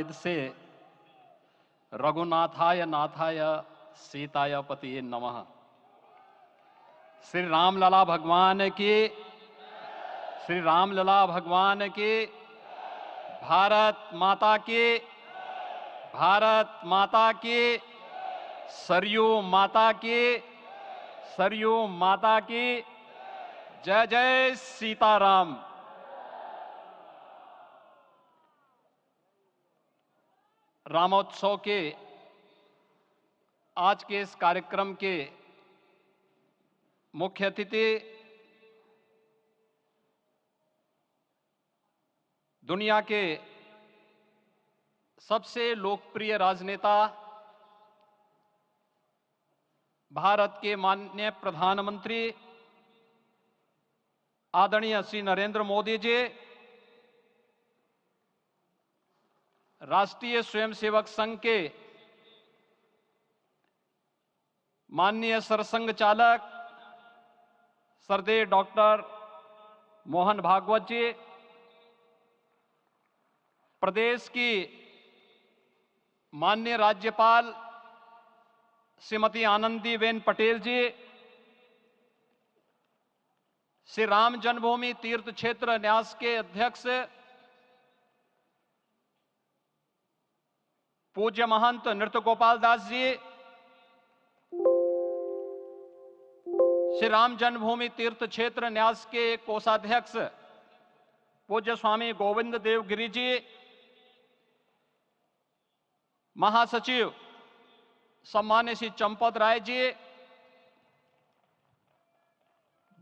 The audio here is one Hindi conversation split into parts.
वेद से रघुनाथाय नाथाय सीताय पतिये नमः। श्री रामलला भगवान की, श्री रामलला भगवान की, भारत माता की, भारत माता की, सरयू माता की, सरयू माता की। जय जय सीताराम। रामोत्सव के आज के इस कार्यक्रम के मुख्य अतिथि दुनिया के सबसे लोकप्रिय राजनेता, भारत के माननीय प्रधानमंत्री आदरणीय श्री नरेंद्र मोदी जी, राष्ट्रीय स्वयंसेवक संघ के माननीय सरसंघ चालक श्रद्धेय डॉक्टर मोहन भागवत जी, प्रदेश की माननीय राज्यपाल श्रीमती आनंदीबेन पटेल जी, श्री राम जन्मभूमि तीर्थ क्षेत्र न्यास के अध्यक्ष पूज्य महंत नृत्य गोपाल दास जी, श्री राम जन्मभूमि तीर्थ क्षेत्र न्यास के कोषाध्यक्ष पूज्य स्वामी गोविंद देव गिरि जी, महासचिव सम्मान्य श्री चंपत राय जी,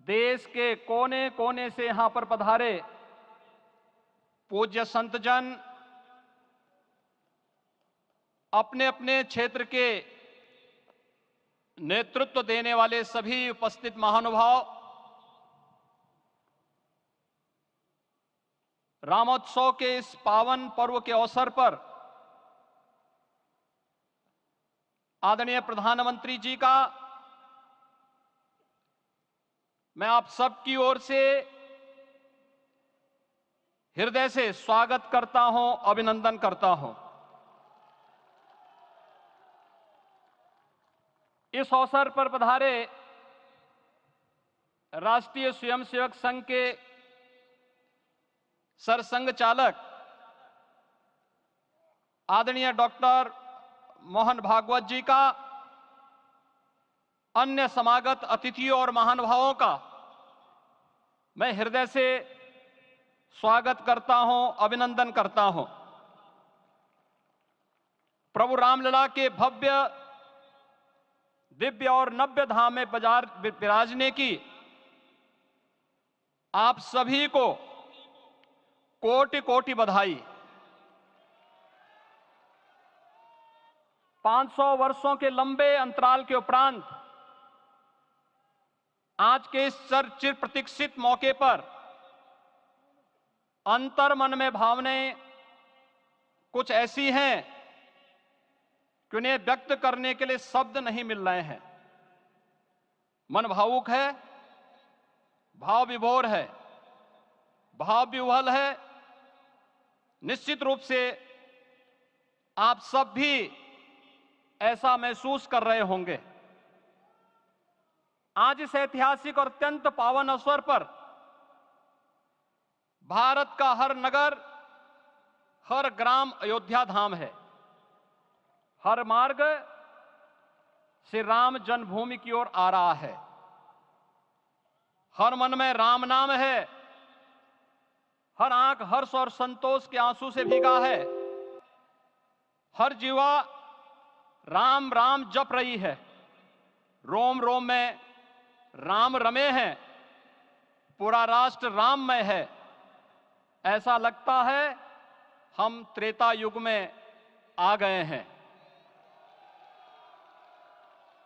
देश के कोने कोने से यहां पर पधारे पूज्य संतजन, अपने अपने क्षेत्र के नेतृत्व देने वाले सभी उपस्थित महानुभाव, रामोत्सव के इस पावन पर्व के अवसर पर आदरणीय प्रधानमंत्री जी का मैं आप सबकी ओर से हृदय से स्वागत करता हूं, अभिनंदन करता हूं। इस अवसर पर पधारे राष्ट्रीय स्वयंसेवक संघ के सरसंघ चालक आदरणीय डॉक्टर मोहन भागवत जी का, अन्य समागत अतिथियों और महानुभावों का मैं हृदय से स्वागत करता हूं, अभिनंदन करता हूं। प्रभु रामलला के भव्य दिव्य और नव्य धाम में विराजने की आप सभी को कोटि कोटि बधाई। 500 वर्षों के लंबे अंतराल के उपरांत आज के इस चिर प्रतीक्षित मौके पर अंतर मन में भावनाएं कुछ ऐसी हैं कि उन्हें व्यक्त करने के लिए शब्द नहीं मिल रहे हैं। मन भावुक है, भाव विभोर है, भाव विह्वल है। निश्चित रूप से आप सब भी ऐसा महसूस कर रहे होंगे। आज इस ऐतिहासिक और अत्यंत पावन अवसर पर भारत का हर नगर, हर ग्राम अयोध्या धाम है। हर मार्ग श्री राम जन्मभूमि की ओर आ रहा है। हर मन में राम नाम है। हर आंख हर्ष और संतोष के आंसू से भीगा है। हर जीवा राम राम जप रही है। रोम रोम में राम रमे हैं। पूरा राष्ट्र राममय है। ऐसा लगता है हम त्रेता युग में आ गए हैं।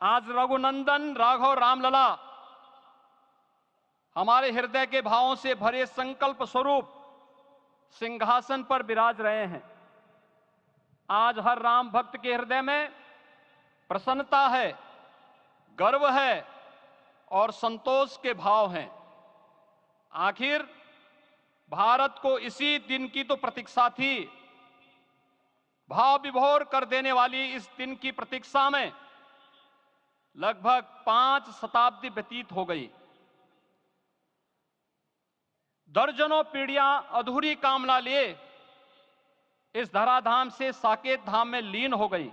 आज रघुनंदन राघव रामलला हमारे हृदय के भावों से भरे संकल्प स्वरूप सिंहासन पर विराज रहे हैं। आज हर राम भक्त के हृदय में प्रसन्नता है, गर्व है और संतोष के भाव हैं। आखिर भारत को इसी दिन की तो प्रतीक्षा थी भाव विभोर कर देने वाली इस दिन की प्रतीक्षा में लगभग 5 शताब्दी व्यतीत हो गई। दर्जनों पीढ़ियां अधूरी कामना लिए इस धराधाम से साकेत धाम में लीन हो गई,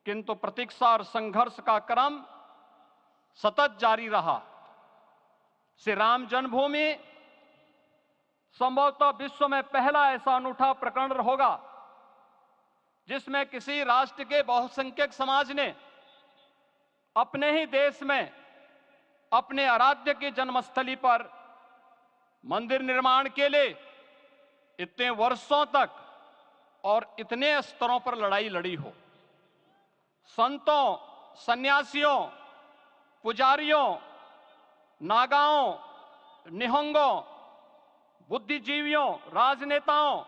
किंतु प्रतीक्षा और संघर्ष का क्रम सतत जारी रहा। श्री राम जन्मभूमि संभवतः विश्व में पहला ऐसा अनूठा प्रकरण होगा जिसमें किसी राष्ट्र के बहुसंख्यक समाज ने अपने ही देश में अपने आराध्य की जन्मस्थली पर मंदिर निर्माण के लिए इतने वर्षों तक और इतने स्तरों पर लड़ाई लड़ी हो। संतों, सन्यासियों, पुजारियों, नागाओं, निहंगों, बुद्धिजीवियों, राजनेताओं,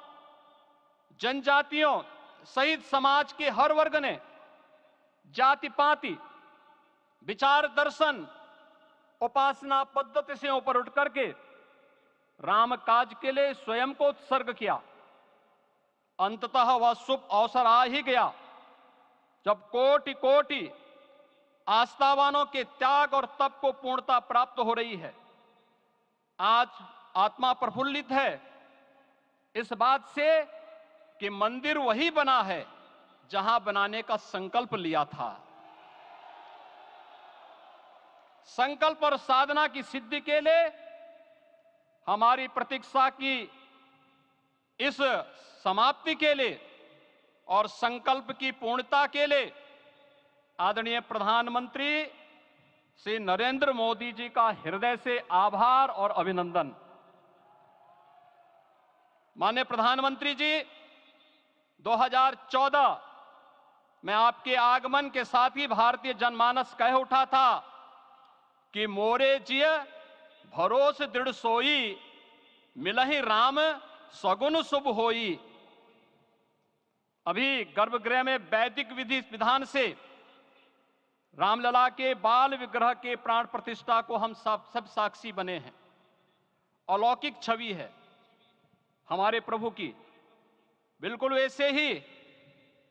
जनजातियों सहित समाज के हर वर्ग ने जाति पाति, विचार दर्शन, उपासना पद्धति से ऊपर उठ करके राम काज के लिए स्वयं को उत्सर्ग किया। अंततः वह शुभ अवसर आ ही गया जब कोटि कोटि आस्थावानों के त्याग और तप को पूर्णता प्राप्त हो रही है। आज आत्मा प्रफुल्लित है इस बात से कि मंदिर वही बना है जहां बनाने का संकल्प लिया था। संकल्प और साधना की सिद्धि के लिए हमारी प्रतीक्षा की इस समाप्ति के लिए और संकल्प की पूर्णता के लिए आदरणीय प्रधानमंत्री श्री नरेंद्र मोदी जी का हृदय से आभार और अभिनंदन। माननीय प्रधानमंत्री जी, 2014 में आपके आगमन के साथ ही भारतीय जनमानस कह उठा था कि मोरे जिय भरोस दृढ़ सोई, मिलहि राम सगुन शुभ होई। अभी गर्भगृह में वैदिक विधि विधान से रामलला के बाल विग्रह के प्राण प्रतिष्ठा को हम सब साक्षी बने हैं। अलौकिक छवि है हमारे प्रभु की, बिल्कुल वैसे ही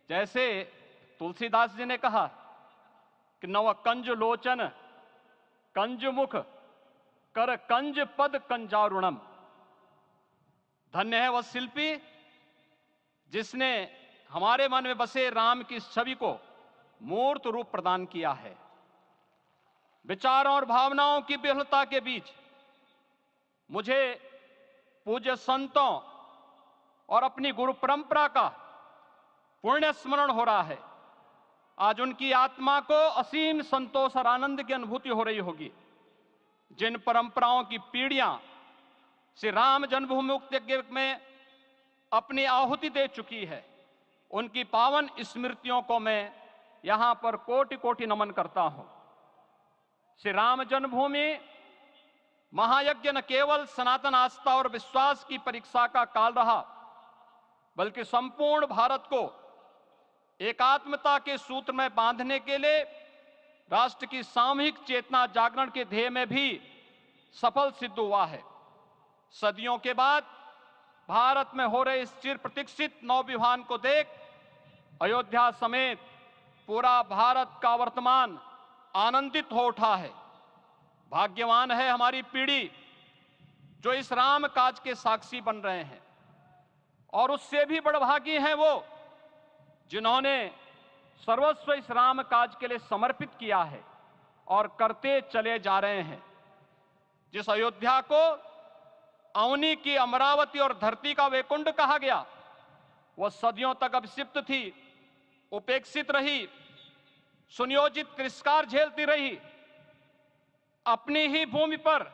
जैसे तुलसीदास जी ने कहा कि नव कंज लोचन कंज मुख कर कंज पद कंजारुणम। धन्य है वह शिल्पी जिसने हमारे मन में बसे राम की छवि को मूर्त रूप प्रदान किया है। विचारों और भावनाओं की विहलता के बीच मुझे पूज्य संतों और अपनी गुरु परंपरा का पुण्य स्मरण हो रहा है। आज उनकी आत्मा को असीम संतोष और आनंद की अनुभूति हो रही होगी। जिन परंपराओं की पीढ़ियां श्री राम जन्मभूमि मुक्ति यज्ञ में अपनी आहुति दे चुकी है, उनकी पावन स्मृतियों को मैं यहां पर कोटि कोटि नमन करता हूं। श्री राम जन्मभूमि महायज्ञ न केवल सनातन आस्था और विश्वास की परीक्षा का काल रहा, बल्कि संपूर्ण भारत को एकात्मता के सूत्र में बांधने के लिए राष्ट्र की सामूहिक चेतना जागरण के ध्येय में भी सफल सिद्ध हुआ है। सदियों के बाद भारत में हो रहे इस चिर प्रतीक्षित नवविवाह को देख अयोध्या समेत पूरा भारत का वर्तमान आनंदित हो उठा है। भाग्यवान है हमारी पीढ़ी जो इस राम काज के साक्षी बन रहे हैं, और उससे भी बड़भागी हैं वो जिन्होंने सर्वस्व इस राम काज के लिए समर्पित किया है और करते चले जा रहे हैं। जिस अयोध्या को अवनी की अमरावती और धरती का वैकुंठ कहा गया, वह सदियों तक अभिषिप्त थी, उपेक्षित रही, सुनियोजित तिरस्कार झेलती रही। अपनी ही भूमि पर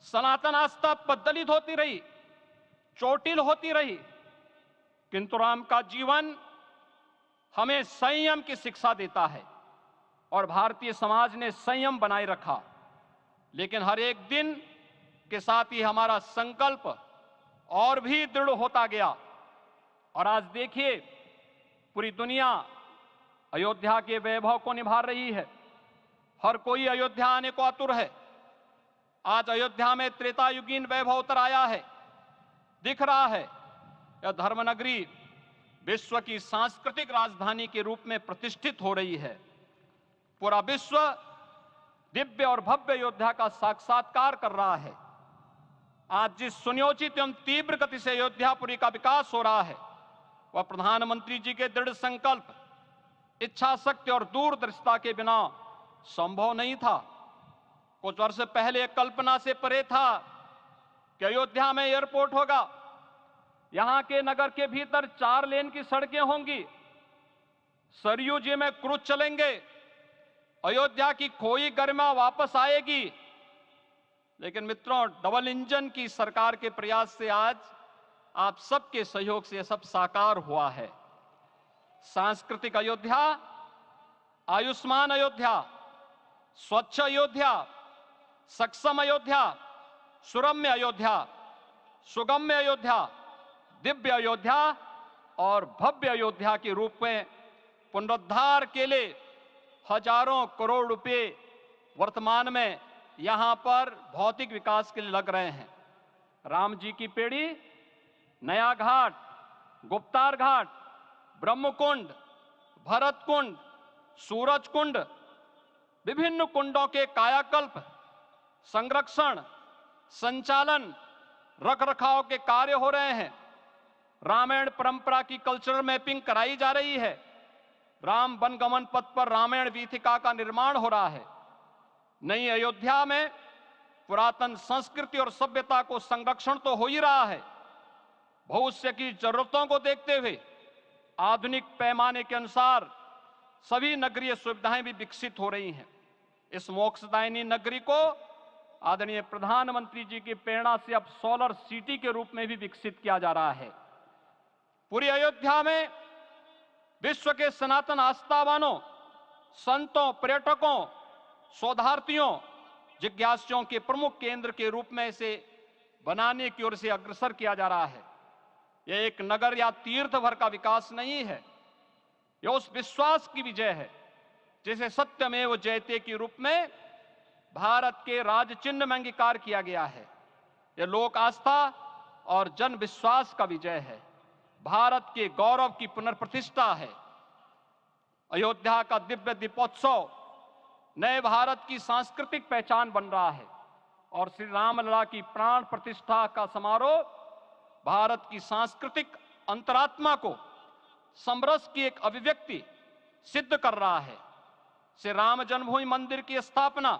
सनातन आस्था पद्दलित होती रही, चोटिल होती रही, किंतु राम का जीवन हमें संयम की शिक्षा देता है और भारतीय समाज ने संयम बनाए रखा। लेकिन हर एक दिन के साथ ही हमारा संकल्प और भी दृढ़ होता गया, और आज देखिए पूरी दुनिया अयोध्या के वैभव को निभा रही है। हर कोई अयोध्या आने को आतुर है। आज अयोध्या में त्रेतायुगीन वैभव उतर आया है, दिख रहा है। यह धर्मनगरी विश्व की सांस्कृतिक राजधानी के रूप में प्रतिष्ठित हो रही है। पूरा विश्व दिव्य और भव्य अयोध्या का साक्षात्कार कर रहा है। आज जिस सुनियोजित एवं तीव्र गति से अयोध्यापुरी का विकास हो रहा है, वह प्रधानमंत्री जी के दृढ़ संकल्प, इच्छा शक्ति और दूरदर्शिता के बिना संभव नहीं था। कुछ वर्ष पहले कल्पना से परे था कि अयोध्या में एयरपोर्ट होगा, यहां के नगर के भीतर 4 लेन की सड़कें होंगी, सरयू जी में क्रूज चलेंगे, अयोध्या की खोई गरिमा वापस आएगी। लेकिन मित्रों, डबल इंजन की सरकार के प्रयास से आज आप सबके सहयोग से यह सब साकार हुआ है। सांस्कृतिक अयोध्या, आयुष्मान अयोध्या, स्वच्छ अयोध्या, सक्षम अयोध्या, सुरम्य अयोध्या, सुगम्य अयोध्या, दिव्य अयोध्या और भव्य अयोध्या के रूप में पुनरुद्धार के लिए हजारों करोड़ रुपए वर्तमान में यहां पर भौतिक विकास के लिए लग रहे हैं। राम जी की पेड़ी, नया घाट, गुप्तार घाट, ब्रह्मकुंड, भरत कुंड, सूरज कुंड, विभिन्न कुंडों के कायाकल्प, संरक्षण, संचालन, रखरखाव के कार्य हो रहे हैं। रामायण परंपरा की कल्चरल मैपिंग कराई जा रही है। राम वनगमन पथ पर रामायण वीथिका का निर्माण हो रहा है। नई अयोध्या में पुरातन संस्कृति और सभ्यता को संरक्षण तो हो ही रहा है, भविष्य की जरूरतों को देखते हुए आधुनिक पैमाने के अनुसार सभी नगरीय सुविधाएं भी विकसित हो रही हैं। इस मोक्षदायिनी नगरी को आदरणीय प्रधानमंत्री जी की प्रेरणा से अब सोलर सिटी के रूप में भी विकसित किया जा रहा है। पूरी अयोध्या में विश्व के सनातन आस्थावानों, संतों, पर्यटकों, शोधार्थियों, जिज्ञासुओं के प्रमुख केंद्र के रूप में इसे बनाने की ओर से अग्रसर किया जा रहा है। यह एक नगर या तीर्थ भर का विकास नहीं है, यह उस विश्वास की विजय है जिसे सत्यमेव जयते के रूप में भारत के राज चिन्ह में अंगीकार किया गया है। यह लोक आस्था और जन विश्वास का विजय है, भारत के गौरव की पुनर्प्रतिष्ठा है। अयोध्या का दिव्य दीपोत्सव नए भारत की सांस्कृतिक पहचान बन रहा है और श्री रामलला की प्राण प्रतिष्ठा का समारोह भारत की सांस्कृतिक अंतरात्मा को समरस की एक अभिव्यक्ति सिद्ध कर रहा है। श्री राम जन्मभूमि मंदिर की स्थापना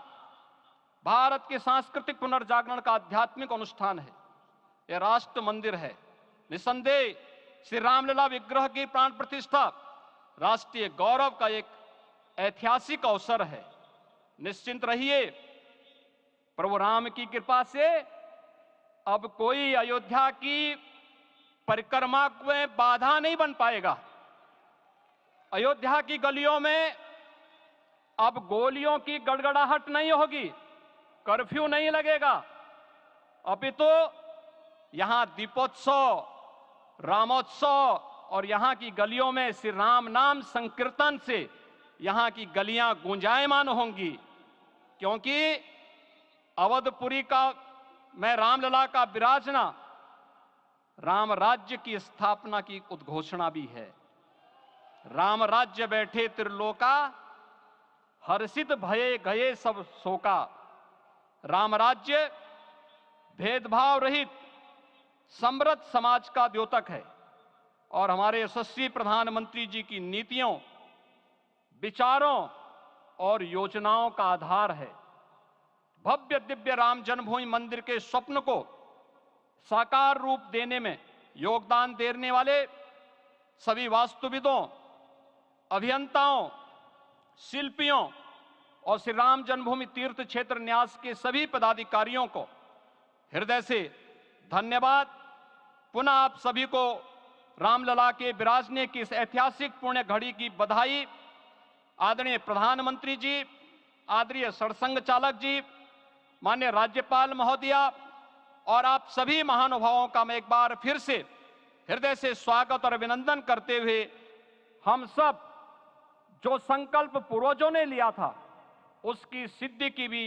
भारत के सांस्कृतिक पुनर्जागरण का आध्यात्मिक अनुष्ठान है। यह राष्ट्र मंदिर है। निसंदेह श्री रामलला विग्रह की प्राण प्रतिष्ठा राष्ट्रीय गौरव का एक ऐतिहासिक अवसर है। निश्चिंत रहिए, प्रभु राम की कृपा से अब कोई अयोध्या की परिक्रमा में बाधा नहीं बन पाएगा। अयोध्या की गलियों में अब गोलियों की गड़गड़ाहट नहीं होगी, कर्फ्यू नहीं लगेगा। अपितु यहां दीपोत्सव, रामोत्सव और यहां की गलियों में श्री राम नाम संकीर्तन से यहां की गलियां गुंजायमान होंगी, क्योंकि अवधपुरी का मैं रामलला का विराजना राम राज्य की स्थापना की उद्घोषणा भी है। राम राज्य बैठे त्रिलोका, हर्षित भये गए सब शोका। राम राज्य भेदभाव रहित समृद्ध समाज का द्योतक है और हमारे यशस्वी प्रधानमंत्री जी की नीतियों, विचारों और योजनाओं का आधार है। भव्य दिव्य राम जन्मभूमि मंदिर के स्वप्न को साकार रूप देने में योगदान देने वाले सभी वास्तुविदों, अभियंताओं, शिल्पियों और श्री राम जन्मभूमि तीर्थ क्षेत्र न्यास के सभी पदाधिकारियों को हृदय से धन्यवाद। पुनः आप सभी को रामलला के विराजने की इस ऐतिहासिक पुण्य घड़ी की बधाई। आदरणीय प्रधानमंत्री जी, आदरणीय सरसंघ चालक जी, माननीय राज्यपाल महोदया और आप सभी महानुभावों का मैं एक बार फिर से हृदय से स्वागत और अभिनंदन करते हुए हम सब जो संकल्प पूर्वजों ने लिया था उसकी सिद्धि की भी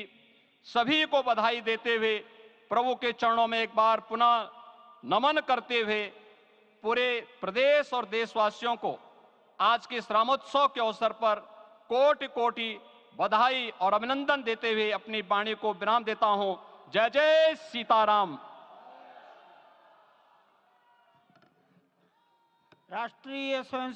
सभी को बधाई देते हुए प्रभु के चरणों में एक बार पुनः नमन करते हुए पूरे प्रदेश और देशवासियों को आज के इस रामोत्सव के अवसर पर कोटि कोटि बधाई और अभिनंदन देते हुए अपनी वाणी को विराम देता हूं। जय जय सीताराम। राष्ट्रीय स्वयं